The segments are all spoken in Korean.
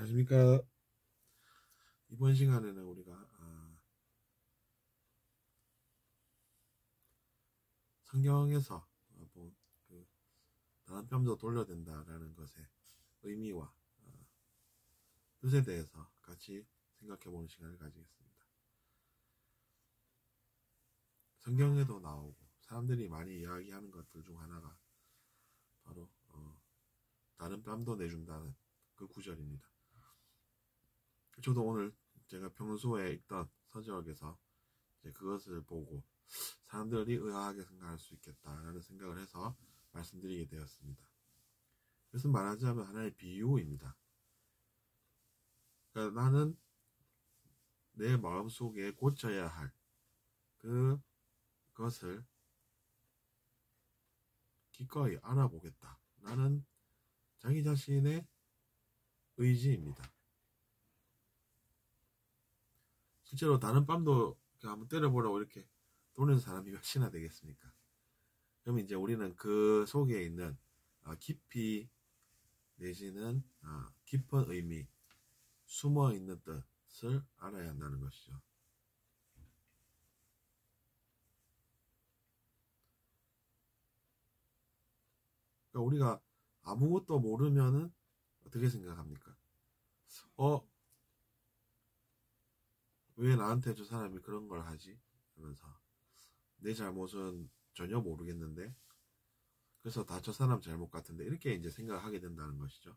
안녕하십니까. 이번 시간에는 우리가 성경에서 그 다른 뺨도 돌려야 된다라는 것의 의미와 뜻에 대해서 같이 생각해보는 시간을 가지겠습니다. 성경에도 나오고 사람들이 많이 이야기하는 것들 중 하나가 바로 다른 뺨도 내준다는 그 구절입니다. 저도 오늘 제가 평소에 읽던 서적에서 이제 그것을 보고 사람들이 의아하게 생각할 수 있겠다라는 생각을 해서 말씀드리게 되었습니다. 그래서 말하자면 하나의 비유입니다. 그러니까 나는 내 마음속에 고쳐야 할 그것을 기꺼이 알아보겠다. 나는 자기 자신의 의지입니다. 실제로 다른 뺨도 한번 때려보라고 이렇게 도는 사람이 몇이나 되겠습니까? 그럼 이제 우리는 그 속에 있는 깊이 내지는 깊은 의미, 숨어 있는 뜻을 알아야 한다는 것이죠. 그러니까 우리가 아무것도 모르면은 어떻게 생각합니까? 왜 나한테 저 사람이 그런 걸 하지? 하면서 내 잘못은 전혀 모르겠는데 그래서 다 저 사람 잘못 같은데 이렇게 이제 생각하게 된다는 것이죠.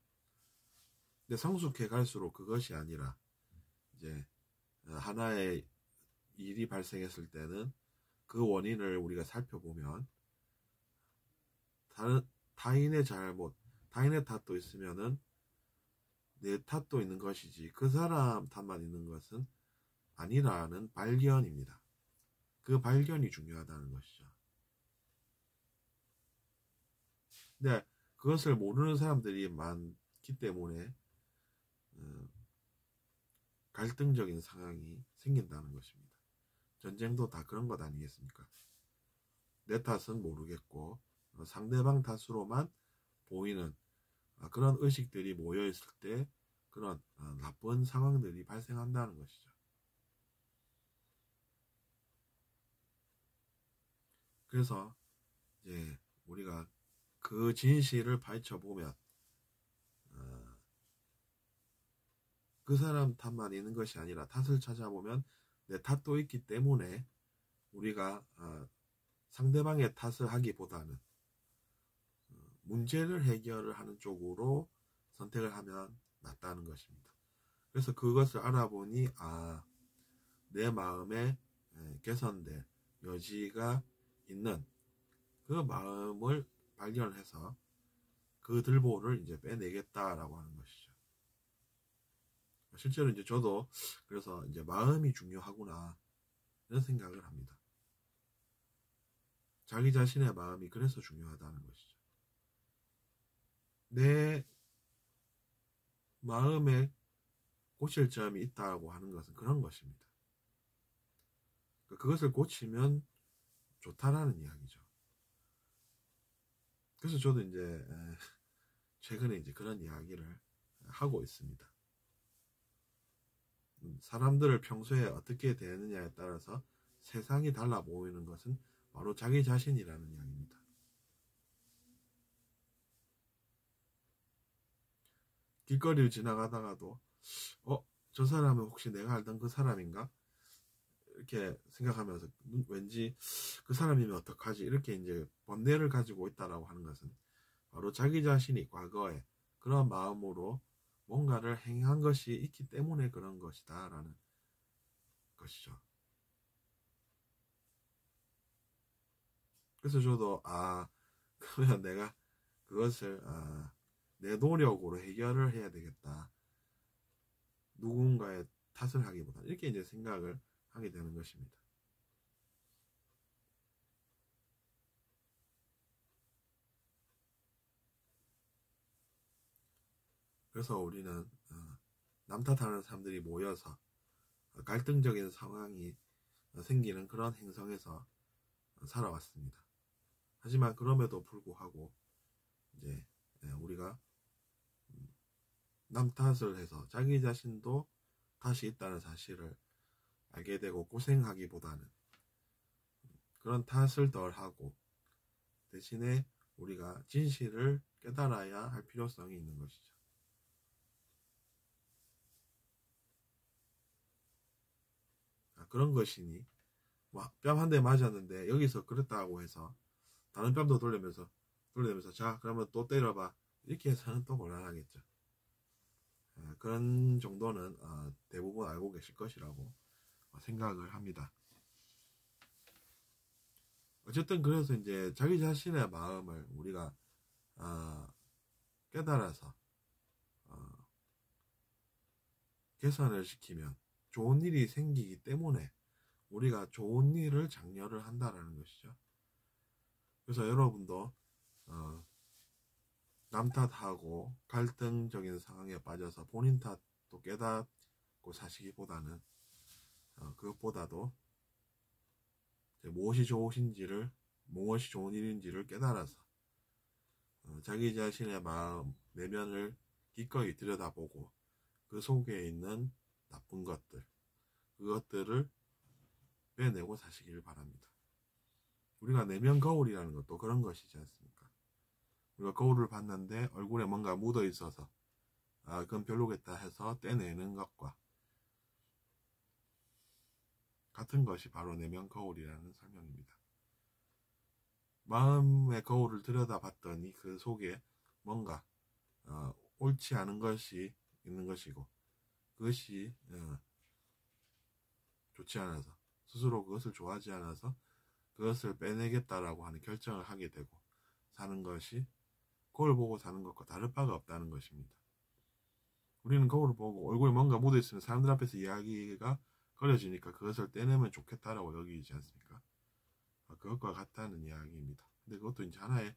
근데 성숙해 갈수록 그것이 아니라 이제 하나의 일이 발생했을 때는 그 원인을 우리가 살펴보면 타인의 잘못, 타인의 탓도 있으면은 내 탓도 있는 것이지 그 사람 탓만 있는 것은 아니라는 발견입니다. 그 발견이 중요하다는 것이죠. 근데 그것을 모르는 사람들이 많기 때문에 갈등적인 상황이 생긴다는 것입니다. 전쟁도 다 그런 것 아니겠습니까? 내 탓은 모르겠고 상대방 탓으로만 보이는 그런 의식들이 모여있을 때 그런 나쁜 상황들이 발생한다는 것이죠. 그래서 이제 우리가 그 진실을 파헤쳐보면 그 사람 탓만 있는 것이 아니라 탓을 찾아보면 내 탓도 있기 때문에 우리가 상대방의 탓을 하기보다는 문제를 해결을 하는 쪽으로 선택을 하면 낫다는 것입니다. 그래서 그것을 알아보니 내 마음에 개선될 여지가 있는 그 마음을 발견해서 그 들보를 이제 빼내겠다라고 하는 것이죠. 실제로 이제 저도 그래서 이제 마음이 중요하구나 이런 생각을 합니다. 자기 자신의 마음이 그래서 중요하다는 것이죠. 내 마음에 고칠 점이 있다고 하는 것은 그런 것입니다. 그것을 고치면 좋다라는 이야기죠. 그래서 저도 이제 최근에 이제 그런 이야기를 하고 있습니다. 사람들을 평소에 어떻게 대하느냐에 따라서 세상이 달라 보이는 것은 바로 자기 자신이라는 이야기입니다. 길거리를 지나가다가도 저 사람은 혹시 내가 알던 그 사람인가? 이렇게 생각하면서 왠지 그 사람이면 어떡하지? 이렇게 이제 번뇌를 가지고 있다라고 하는 것은 바로 자기 자신이 과거에 그런 마음으로 뭔가를 행한 것이 있기 때문에 그런 것이다 라는 것이죠. 그래서 저도 그러면 내가 그것을 내 노력으로 해결을 해야 되겠다. 누군가의 탓을 하기보다 이렇게 이제 생각을 하게 되는 것입니다. 그래서 우리는 남 탓하는 사람들이 모여서 갈등적인 상황이 생기는 그런 행성에서 살아왔습니다. 하지만 그럼에도 불구하고 이제 우리가 남 탓을 해서 자기 자신도 탓이 있다는 사실을 알게 되고 고생하기보다는 그런 탓을 덜 하고 대신에 우리가 진실을 깨달아야 할 필요성이 있는 것이죠. 그런 것이니 뺨 한 대 맞았는데 여기서 그랬다고 해서 다른 뺨도 돌리면서 자 그러면 또 때려봐 이렇게 해서는 또 곤란하겠죠. 그런 정도는 대부분 알고 계실 것이라고 생각을 합니다. 어쨌든 그래서 이제 자기 자신의 마음을 우리가 깨달아서 개선을 시키면 좋은 일이 생기기 때문에 우리가 좋은 일을 장려를 한다라는 것이죠. 그래서 여러분도 남 탓하고 갈등적인 상황에 빠져서 본인 탓도 깨닫고 사시기보다는 그것보다도 무엇이 좋으신지를 무엇이 좋은 일인지를 깨달아서 자기 자신의 마음 내면을 기꺼이 들여다보고 그 속에 있는 나쁜 것들 그것들을 빼내고 사시길 바랍니다. 우리가 내면 거울이라는 것도 그런 것이지 않습니까? 우리가 거울을 봤는데 얼굴에 뭔가 묻어 있어서 그건 별로겠다 해서 떼내는 것과 같은 것이 바로 내면 거울이라는 설명입니다. 마음의 거울을 들여다봤더니 그 속에 뭔가 옳지 않은 것이 있는 것이고 그것이 좋지 않아서 스스로 그것을 좋아하지 않아서 그것을 빼내겠다라고 하는 결정을 하게 되고 사는 것이 거울 보고 사는 것과 다를 바가 없다는 것입니다. 우리는 거울을 보고 얼굴에 뭔가 묻어있으면 사람들 앞에서 이야기가 꺼려지니까 그것을 떼내면 좋겠다라고 여기지 않습니까? 그것과 같다는 이야기입니다. 근데 그것도 이제 하나의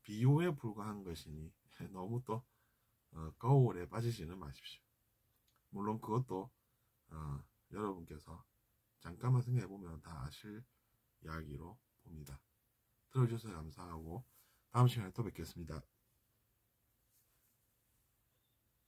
비유에 불과한 것이니 너무 또 거울에 빠지지는 마십시오. 물론 그것도 여러분께서 잠깐만 생각해보면 다 아실 이야기로 봅니다. 들어주셔서 감사하고 다음 시간에 또 뵙겠습니다.